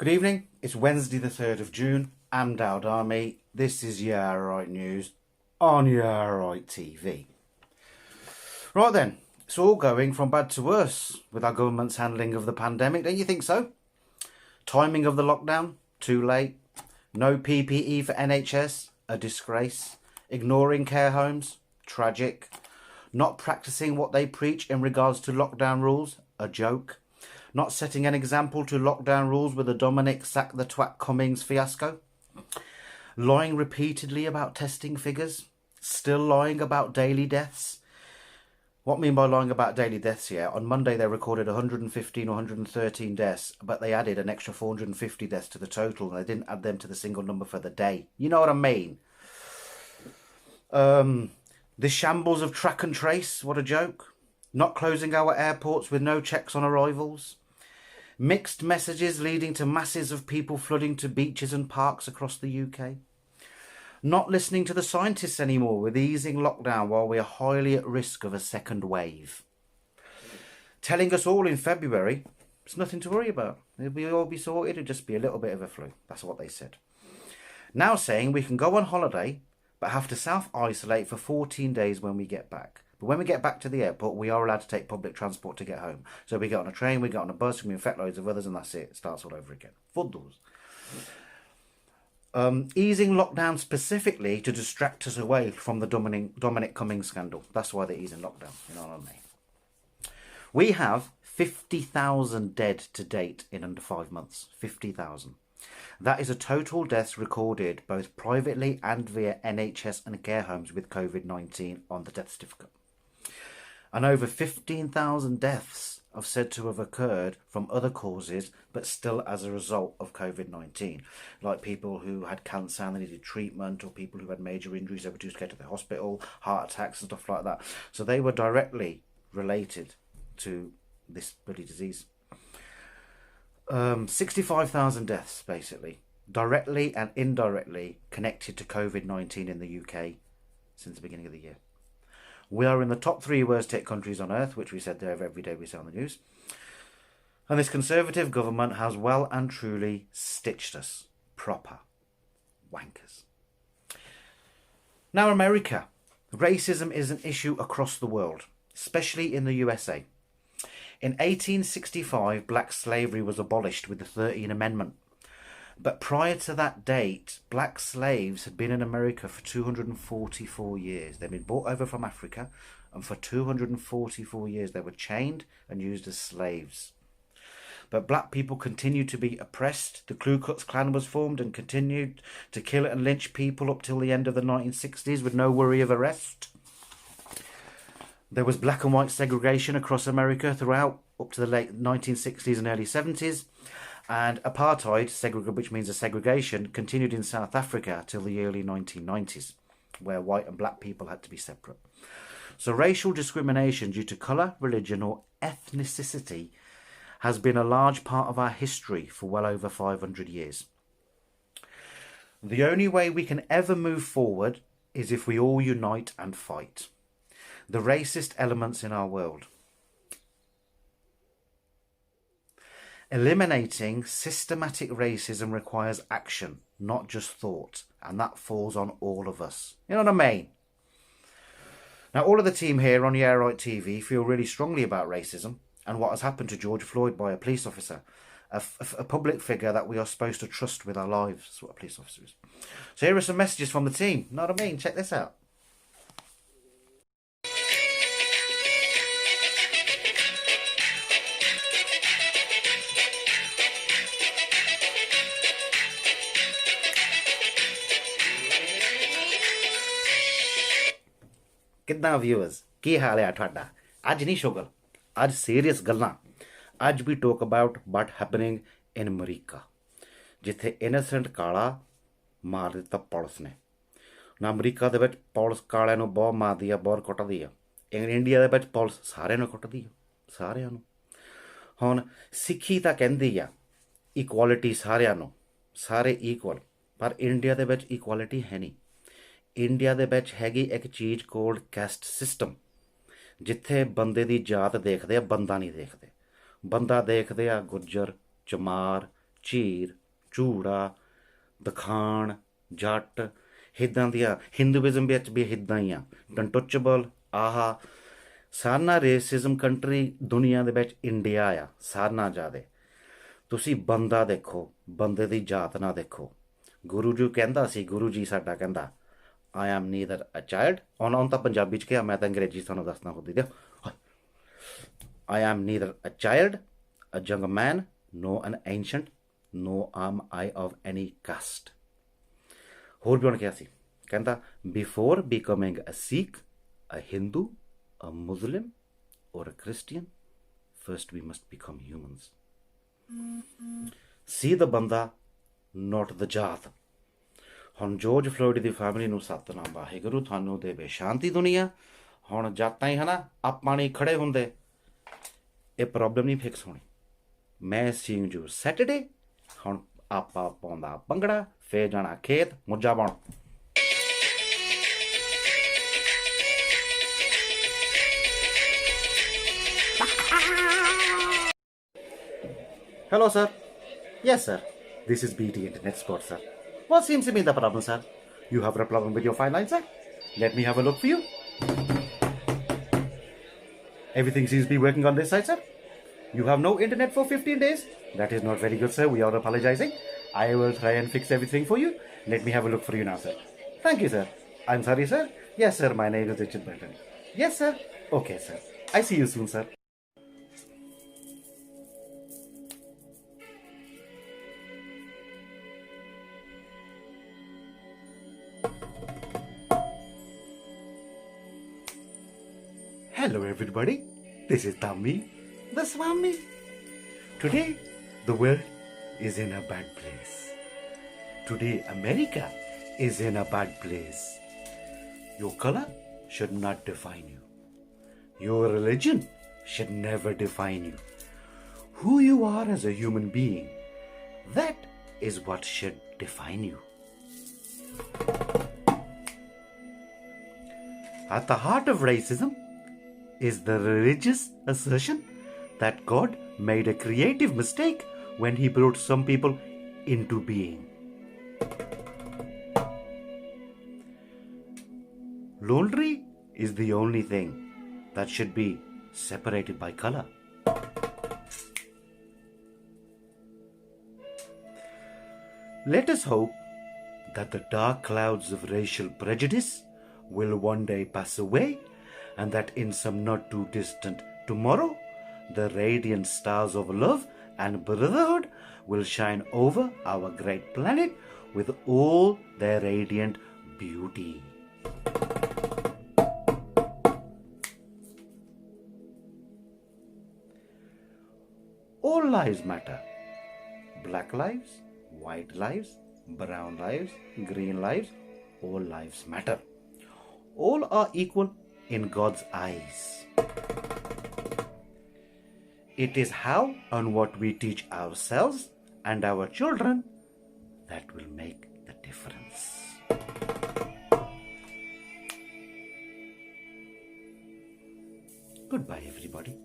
Good evening. It's Wednesday the 3rd of June. I'm Dowd Army. This is Yeah Right News on Yeah Right TV. Right then, it's all going from bad to worse with our government's handling of the pandemic, don't you think so? Timing of the lockdown, too late. No PPE for NHS, a disgrace. Ignoring care homes, tragic. Not practicing what they preach in regards to lockdown rules, a joke. Not setting an example to lockdown rules with the Dominic sack the twat Cummings fiasco. Lying repeatedly about testing figures. Still lying about daily deaths. What I mean by lying about daily deaths here, on Monday they recorded 115 or 113 deaths, but they added an extra 450 deaths to the total, and they didn't add them to the single number for the day. You know what I mean? The shambles of track and trace, what a joke. Not closing our airports with no checks on arrivals. Mixed messages leading to masses of people flooding to beaches and parks across the UK. Not listening to the scientists anymore with easing lockdown while we are highly at risk of a second wave. Telling us all in February, it's nothing to worry about. It'll all be sorted, it'll just be a little bit of a flu. That's what they said. Now saying we can go on holiday, but have to self-isolate for 14 days when we get back. But when we get back to the airport, we are allowed to take public transport to get home. So we get on a train, we get on a bus, we infect loads of others, and that's it. It starts all over again. Fuddos. Easing lockdown specifically to distract us away from the Dominic Cummings scandal. That's why they're easing lockdown, you know what I mean? We have 50,000 dead to date in under 5 months. 50,000. That is a total deaths recorded both privately and via NHS and care homes with COVID-19 on the death certificate. And over 15,000 deaths are said to have occurred from other causes, but still as a result of COVID-19. Like people who had cancer and they needed treatment, or people who had major injuries, they were too scared to the hospital, heart attacks and stuff like that. So they were directly related to this bloody disease. 65,000 deaths, basically, directly and indirectly connected to COVID-19 in the UK since the beginning of the year. We are in the top 3 worst hit countries on earth, which we said there every day we say on the news. And this Conservative government has well and truly stitched us. Proper wankers. Now, America. Racism is an issue across the world, especially in the USA. In 1865, black slavery was abolished with the 13th Amendment. But prior to that date, black slaves had been in America for 244 years. They'd been brought over from Africa, and for 244 years they were chained and used as slaves. But black people continued to be oppressed. The Ku Klux Klan was formed and continued to kill and lynch people up till the end of the 1960s with no worry of arrest. There was black and white segregation across America throughout up to the late 1960s and early 70s. And apartheid, which means a segregation, continued in South Africa till the early 1990s, where white and black people had to be separate. So racial discrimination due to colour, religion or ethnicity has been a large part of our history for well over 500 years. The only way we can ever move forward is if we all unite and fight the racist elements in our world. Eliminating systematic racism requires action, not just thought, and that falls on all of us. You know what I mean? Now, all of the team here on Yeah Right TV feel really strongly about racism and what has happened to George Floyd by a police officer, a public figure that we are supposed to trust with our lives. That's what a police officer is. So here are some messages from the team. You know what I mean? Check this out. कितना viewers की हाल है ਤੁਹਾਡਾ ਅੱਜ ਨਹੀਂ ਸ਼ੁਗਲ ਅੱਜ serious ਗੱਲਾਂ ਅੱਜ ਵੀ talk about what happening in America ਜਿੱਥੇ ਇਨੋਸੈਂਟ ਕਾਲਾ ਮਾਰ ਦਿੱਤਾ ਪੁਲਿਸ ਨੇ ਨਾ ਅਮਰੀਕਾ ਦੇ ਵਿੱਚ ਪੁਲਿਸ ਕਾਲਿਆਂ ਨੂੰ ਬਹੁਤ ਮਾਰਦੀ ਆ ਬਹੁਤ ਕੁੱਟਦੀ ਆ ਇੰਡੀਆ ਦੇ ਵਿੱਚ ਪੁਲਿਸ ਸਾਰਿਆਂ ਨੂੰ ਕੁੱਟਦੀ ਆ ਸਾਰਿਆਂ ਨੂੰ ਹੁਣ ਸਿੱਖੀ ਤਾਂ ਕਹਿੰਦੀ ਆ ਇਕੁਐਲਿਟੀ ਸਾਰਿਆਂ ਨੂੰ ਸਾਰੇ ਇਕੁਅਲ ਪਰ ਇੰਡੀਆ ਦੇ ਵਿੱਚ ਇਕੁਐਲਿਟੀ ਹੈ ਨਹੀਂ ਇੰਡੀਆ ਦੇ ਵਿੱਚ ਹੈਗੀ ਇੱਕ ਚੀਜ਼ ਕੋਲਡ ਕੈਸਟ ਸਿਸਟਮ ਜਿੱਥੇ ਬੰਦੇ ਦੀ ਜਾਤ ਦੇਖਦੇ ਆ ਬੰਦਾ ਨਹੀਂ ਦੇਖਦੇ ਬੰਦਾ ਦੇਖਦੇ ਆ ਗੁੱਜਰ ਚਮਾਰ ਝੀਰ, ਝੂੜਾ, ਦਖਾਣ, ਜੱਟ, ਇੱਦਾਂ ਦੀਆਂ ਹਿੰਦੂਇਜ਼ਮ ਵਿੱਚ ਵੀ ਇੱਦਾਂ ਹੀ ਆ, ਅਨਟੱਚੇਬਲ, ਆਹਾ। ਸਾਰਿਆਂ ਨਾਲ ਰੇਸਿਜ਼ਮ ਕੰਟਰੀ ਦੁਨੀਆ ਦੇ ਵਿੱਚ ਇੰਡੀਆ ਆ, ਸਾਰਿਆਂ ਨਾਲ ਜ਼ਿਆਦਾ। ਤੁਸੀਂ ਬੰਦਾ ਦੇਖੋ, ਬੰਦੇ ਦੀ ਜਾਤ ਨਾ ਦੇਖੋ। ਗੁਰੂ ਜੀ ਕਹਿੰਦਾ ਸੀ, ਗੁਰੂ ਜੀ ਸਾਡਾ ਕਹਿੰਦਾ, I am neither a child. ਉਹਨਾਂ ਤਾਂ ਪੰਜਾਬੀ 'ਚ ਕਿਹਾ, ਮੈਂ ਤਾਂ ਅੰਗਰੇਜ਼ੀ ਤੁਹਾਨੂੰ ਦੱਸਣਾ ਖੁਦ ਹੀ ਦਿਓ। I am neither a child, a young man, nor an ancient, nor am I of any caste. ਹੋਰ ਵੀ ਉਹਨੇ ਕਿਹਾ ਸੀ, ਕਹਿੰਦਾ before becoming a Sikh, a Hindu, a Muslim, or a Christian, first we must become humans. See the ਬੰਦਾ, not the ਜਾਤ। ਹੁਣ George Floyd ਦੀ family ਨੂੰ ਸਤਿਨਾਮ ਵਾਹਿਗੁਰੂ, ਤੁਹਾਨੂੰ ਦੇਵੇ ਸ਼ਾਂਤੀ ਦੁਨੀਆ। ਹੁਣ ਜਾਤਾਂ ਹੀ ਹੈ ਨਾ, ਆਪਾਂ ਨਹੀਂ ਖੜੇ ਹੁੰਦੇ, ਇਹ ਪ੍ਰੋਬਲਮ ਨਹੀਂ ਫਿਕਸ ਹੋਣੀ। ਮੈਂ ਸੀਇੰਗ ਯੂ ਸੈਟਰਡੇ। ਹੁਣ ਆਪਾਂ ਪਾਉਂਦਾ ਭੰਗੜਾ, ਫੇਰ ਜਾਣਾ ਖੇਤ ਮੁੱਝਾ ਪਾਉਣ। Hello, sir. Yes, sir. This is BT Internet Sport, sir. What seems to be the problem, sir? You have a problem with your file line, sir? Let me have a look for you. Everything seems to be working on this side, sir. You have no internet for 15 days? That is not very good, sir. We are apologizing. I will try and fix everything for you. Let me have a look for you now, sir. Thank you, sir. I'm sorry, sir. Yes, sir. My name is Richard Burton. Yes, sir. Okay, sir. I see you soon, sir. Hello, everybody. This is Tammy, the Swami. Today, the world is in a bad place. Today, America is in a bad place. Your color should not define you. Your religion should never define you. Who you are as a human being, that is what should define you. At the heart of racism is the religious assertion that God made a creative mistake when he brought some people into being. Laundry is the only thing that should be separated by color. Let us hope that the dark clouds of racial prejudice will one day pass away, and that in some not too distant tomorrow, the radiant stars of love and brotherhood will shine over our great planet with all their radiant beauty. All lives matter. Black lives, white lives, brown lives, green lives, all lives matter. All are equal in God's eyes. It is how and what we teach ourselves and our children that will make the difference. Goodbye, everybody.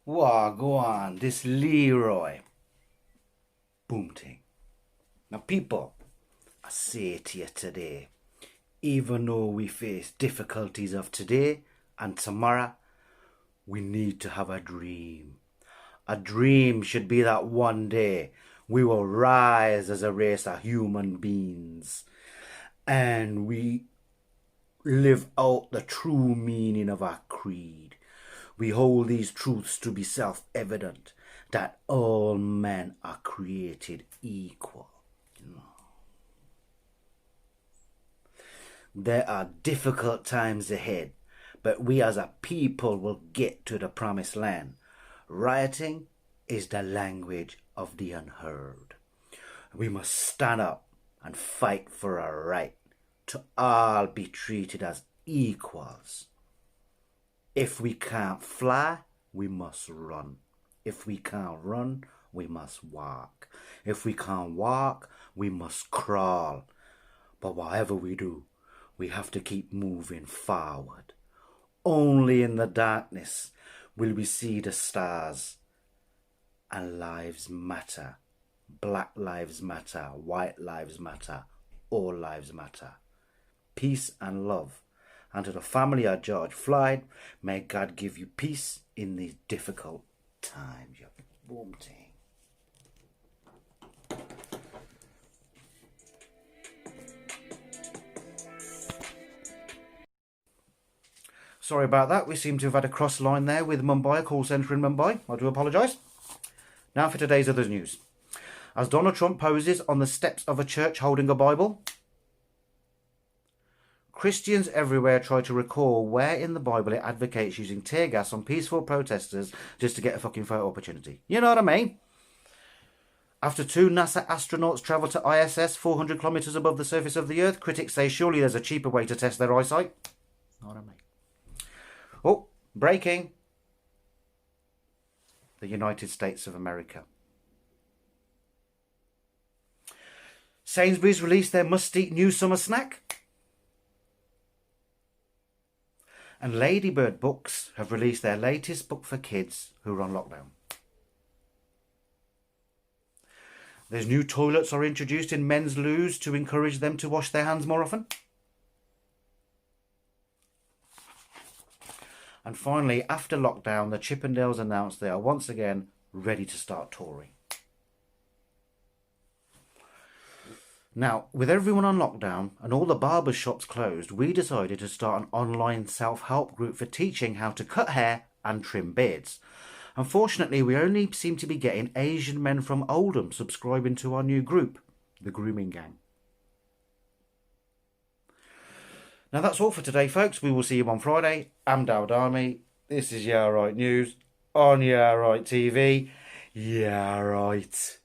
Wagwan, this Leroy. Boomting. Now, people, I say to you today, even though we face difficulties of today and tomorrow, we need to have a dream. A dream should be that one day we will rise as a race of human beings and we live out the true meaning of our creed. We hold these truths to be self-evident, that all men are created equal. There are difficult times ahead, but we as a people will get to the promised land. Rioting is the language of the unheard. We must stand up and fight for our right to all be treated as equals. If we can't fly, we must run. If we can't run, we must walk. If we can't walk, we must crawl. But whatever we do, we have to keep moving forward. Only in the darkness will we see the stars. And lives matter. Black lives matter. White lives matter. All lives matter. Peace and love. And to the family of George Floyd, may God give you peace in these difficult times. You boom ting. Sorry about that. We seem to have had a cross line there with Mumbai, a call centre in Mumbai. I do apologise. Now for today's other news. As Donald Trump poses on the steps of a church holding a Bible, Christians everywhere try to recall where in the Bible it advocates using tear gas on peaceful protesters just to get a fucking photo opportunity. You know what I mean? After 2 NASA astronauts travelled to ISS 400 kilometres above the surface of the Earth, critics say surely there's a cheaper way to test their eyesight. Know what I mean? Oh, breaking. The United States of America. Sainsbury's released their must-eat new summer snack. And Ladybird Books have released their latest book for kids who are on lockdown. There's new toilets are introduced in men's loos to encourage them to wash their hands more often. And finally, after lockdown, the Chippendales announced they are once again ready to start touring. Now, with everyone on lockdown and all the barber shops closed, we decided to start an online self-help group for teaching how to cut hair and trim beards. Unfortunately, we only seem to be getting Asian men from Oldham subscribing to our new group, the Grooming Gang. Now that's all for today, folks. We will see you on Friday. I'm Dawd Army. This is Yeah Right News on Yeah Right TV. Yeah Right.